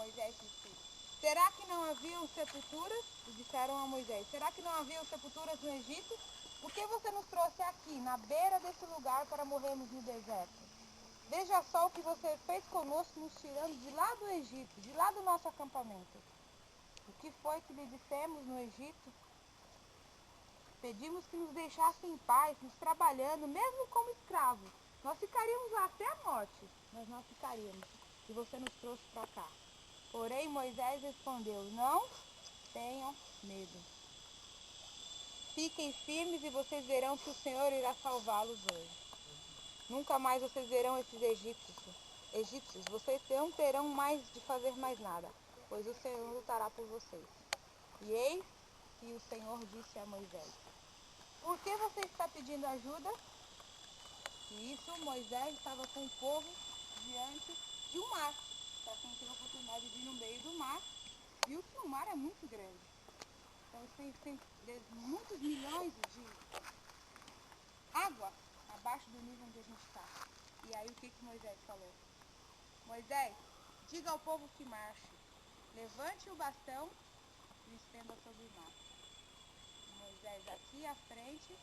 Moisés disse: será que não haviam sepulturas? E disseram a Moisés: será que não haviam sepulturas no Egito? Por que você nos trouxe aqui, na beira desse lugar, para morrermos no deserto? Veja só o que você fez conosco, nos tirando de lá do Egito, de lá do nosso acampamento. O que foi que lhe dissemos no Egito? Pedimos que nos deixasse em paz, nos trabalhando, mesmo como escravos. Nós ficaríamos lá até a morte, mas nós ficaríamos. E você nos trouxe para cá. Porém, Moisés respondeu: não tenham medo. Fiquem firmes e vocês verão que o Senhor irá salvá-los hoje. Nunca mais vocês verão esses egípcios. Vocês não terão mais de fazer mais nada, pois o Senhor lutará por vocês. E eis que o Senhor disse a Moisés: por que você está pedindo ajuda? E isso, Moisés estava com o povo diante de um mar. Para quem teve a oportunidade de ir no meio do mar, viu que o mar é muito grande. Então tem muitos milhões de água abaixo do nível onde a gente está. E aí o que Moisés falou? Moisés, diga ao povo que marche. Levante o bastão e estenda sobre o mar. Moisés aqui à frente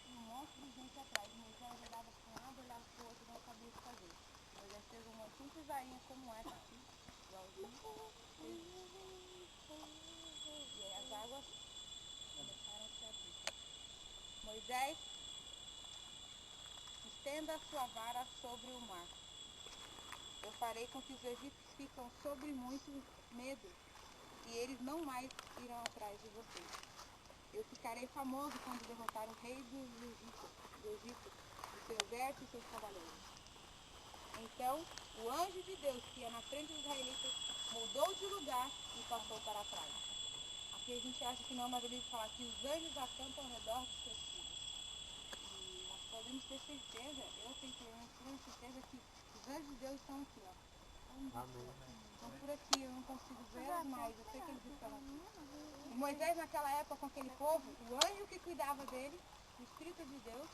e um monte de gente atrás. Moisés olhava para um lado, olhava para o outro e não sabia o que fazer. Moisés fez uma simples varinha como essa aqui, igualzinho. E aí as águas começaram a se abrir. Moisés, estenda a sua vara sobre o mar. Eu farei com que os egípcios fiquem sob muito medo e eles não mais irão atrás de vocês. Eu ficarei famoso quando derrotar o rei do Egito, o seu exército e seus cavaleiros. Então, o anjo de Deus que ia na frente dos israelitas mudou de lugar e passou para trás. Aqui a gente acha que não, mas ele fala que os anjos acampam ao redor dos seus filhos. E nós podemos ter certeza, eu tenho certeza que os anjos de Deus estão aqui, ó. Amém. Estão por aqui, eu não consigo vê-los, mas eu sei que eles estão aqui. E Moisés, naquela época, com aquele povo, o anjo que cuidava dele, o Espírito de Deus,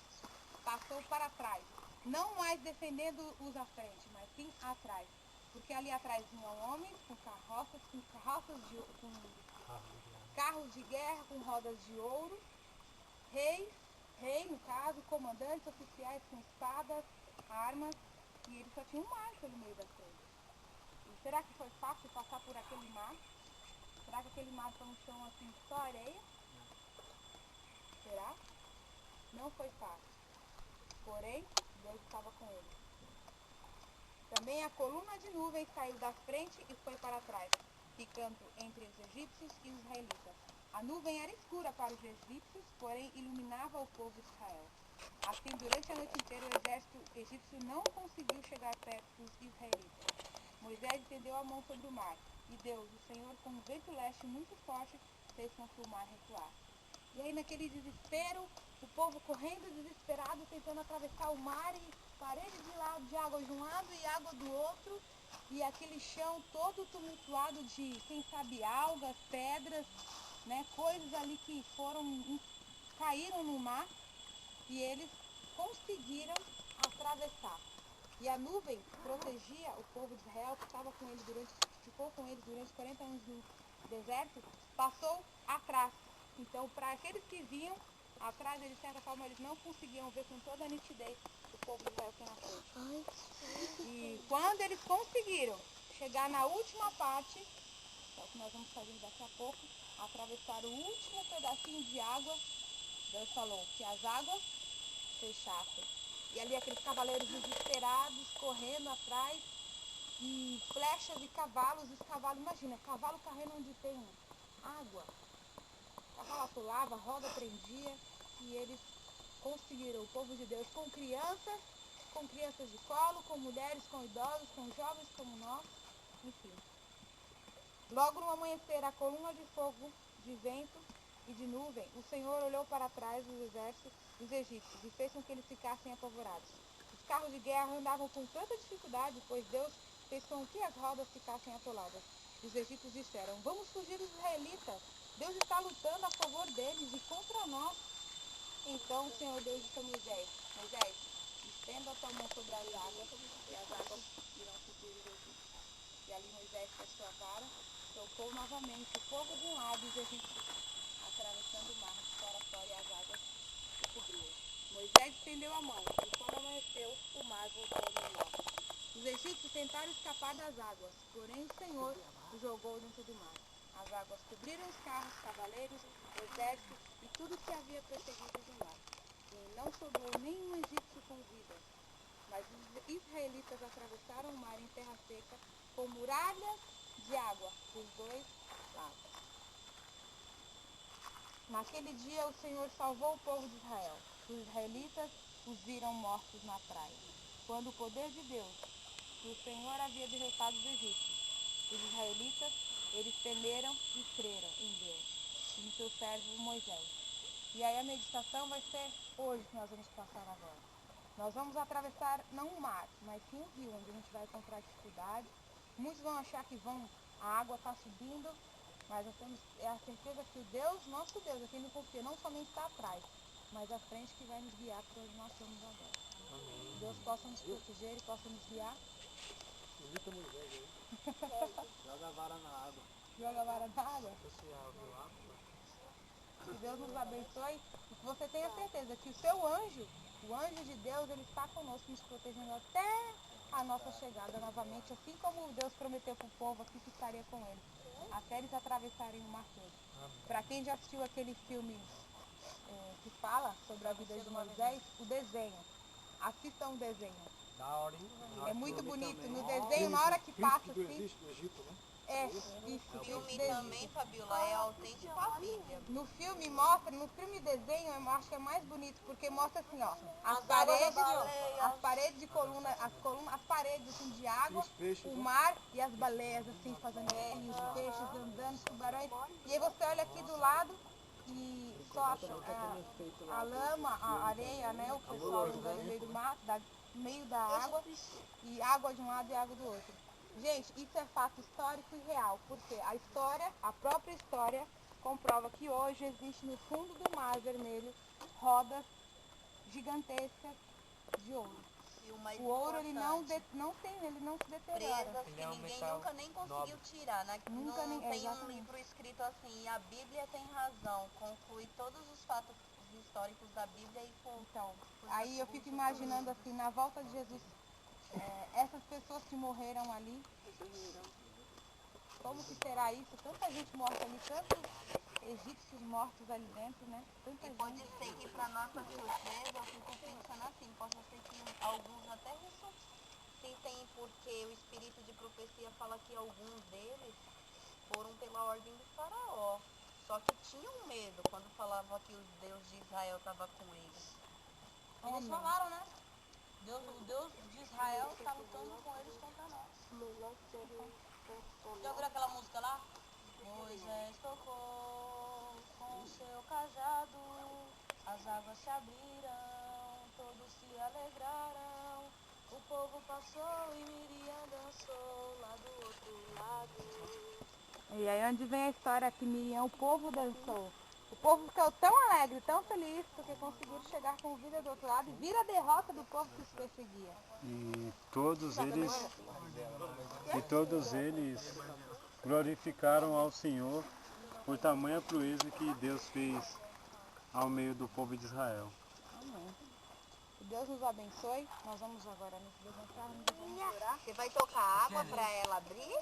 passou para trás. Não mais defendendo os à frente, mas sim atrás. Porque ali atrás vinham homens com carros de guerra com rodas de ouro, rei no caso, comandantes, oficiais com espadas, armas, e eles só tinham um mar pelo meio da frente. E será que foi fácil passar por aquele mar? Será que aquele mar foi um chão assim, só areia? Será? Não foi fácil. Porém, Deus estava com ele. Também a coluna de nuvem saiu da frente e foi para trás, ficando entre os egípcios e os israelitas. A nuvem era escura para os egípcios, porém iluminava o povo de Israel. Assim, durante a noite inteira, o exército egípcio não conseguiu chegar perto dos israelitas. Moisés estendeu a mão sobre o mar, e Deus, o Senhor, com um vento leste muito forte, fez com que o mar recuasse. E aí, naquele desespero, o povo correndo desesperado, tentando atravessar o mar, e parede de água de um lado e água do outro, e aquele chão todo tumultuado de, quem sabe, algas, pedras, né, coisas ali que caíram no mar, e eles conseguiram atravessar. E a nuvem protegia o povo de Israel, que ficou com eles durante 40 anos no deserto, passou atrás. Então, para aqueles que vinham atrás, de certa forma, eles não conseguiam ver com toda a nitidez o povo de Israel que na frente. E quando eles conseguiram chegar na última parte, que é o que nós vamos fazer daqui a pouco, atravessar o último pedacinho de água, Deus falou que as águas fechassem. E ali aqueles cavaleiros desesperados, correndo atrás, e flechas e cavalos, os cavalos, imagina, cavalo correndo onde tem água. O cavalo atolava, a roda prendia, e eles conseguiram, o povo de Deus, com crianças de colo, com mulheres, com idosos, com jovens como nós, enfim. Logo no amanhecer, a coluna de fogo, de vento e de nuvem, o Senhor olhou para trás dos exércitos dos egípcios e fez com que eles ficassem apavorados. Os carros de guerra andavam com tanta dificuldade, pois Deus fez com que as rodas ficassem atoladas. Os egípcios disseram: vamos fugir dos israelitas. Deus está lutando a favor deles e contra nós. Então o Senhor Deus disse a Moisés: Moisés, estenda a tua mão sobre as águas, e as águas irão subir os egípcios. E ali ficou novamente o fogo de um lado e os egípcios atravessando o mar de fora a fora e as águas o cobriam. Moisés estendeu a mão e quando amanheceu, o mar voltou ao normal. Os egípcios tentaram escapar das águas, porém o Senhor os jogou dentro do mar. As águas cobriram os carros, cavaleiros, exércitos e tudo que havia prosseguido do mar. E não sobrou nenhum egípcio com vida. Mas os israelitas atravessaram o mar em terra seca, com muralhas de água dos dois lados. Naquele dia o Senhor salvou o povo de Israel. Os israelitas os viram mortos na praia, quando o poder de Deus, que o Senhor havia derrotado os egípcios. Os israelitas, eles temeram e creram em Deus e no seu servo Moisés. E aí a meditação vai ser hoje que nós vamos passar agora. Nós vamos atravessar não o mar, mas sim o rio, onde a gente vai encontrar dificuldade. Muitos vão achar que a água está subindo, mas nós temos a certeza que o Deus, nosso Deus, a quem não confia, não somente está atrás, mas à frente que vai nos guiar para onde nós estamos agora. Amém. Deus possa nos proteger e possa nos guiar. Invita a mulher aí. Joga a vara na água. Joga a vara na água? Social, Que Deus nos abençoe e que você tenha certeza que o seu anjo, o anjo de Deus, ele está conosco, nos protegendo até a nossa chegada novamente, assim como Deus prometeu para o povo aqui que estaria com eles, até eles atravessarem o mar todo. Para quem já assistiu aquele filme que fala sobre a vida de Moisés, o desenho, assistam o desenho. Da hora, hein? É muito bonito. No desenho, na hora que passa assim... No Egito, né? Isso. O filme também, Fabiola, é autêntico à Bíblia. No filme mostra, no filme desenho, eu acho que é mais bonito, porque mostra assim, ó, as paredes de coluna, as paredes assim, de água, o mar e as baleias assim, fazendo assim, os peixes andando, os tubarões. E aí você olha aqui do lado e só a lama, a areia, né, o pessoal andando no meio do mar, no meio da água, e água de um lado e água do outro. Gente, isso é fato histórico e real, porque a história, a própria história, comprova que hoje existe no fundo do Mar Vermelho rodas gigantescas de ouro. E o mais O ouro ele não se deteriora. presas que ninguém nunca nem conseguiu tirar, né? Nunca não tem um exatamente. livro escrito assim, e a Bíblia tem razão, conclui todos os fatos históricos da Bíblia e com... Então, aí eu fico imaginando assim, na volta de Jesus, essas pessoas que morreram ali, como que será isso? Tanta gente morta ali, tantos egípcios mortos ali dentro, né? Tanta E pode gente. ser que para nossa surpresa, eu fico pensando assim, possa ser que alguns até ressuscitem, porque o espírito de profecia fala que alguns deles foram pela ordem do faraó. Só que tinham medo quando falava que o Deus de Israel estava com eles. Eles falaram, né? O Deus de Israel está lutando com eles contra nós. Já ouviu aquela música lá? Moisés tocou com o seu cajado, as águas se abriram, todos se alegraram, o povo passou e Miriam dançou lá do outro lado. E aí onde vem a história que Miriam, o povo dançou. O povo ficou tão alegre, tão feliz, porque conseguiram chegar com vida do outro lado e vira a derrota do povo que os perseguia. E todos eles glorificaram ao Senhor por tamanha proeza que Deus fez ao meio do povo de Israel. Amém. Que Deus nos abençoe. Nós vamos agora nos levantar, nos orar. Você vai tocar água para ela abrir?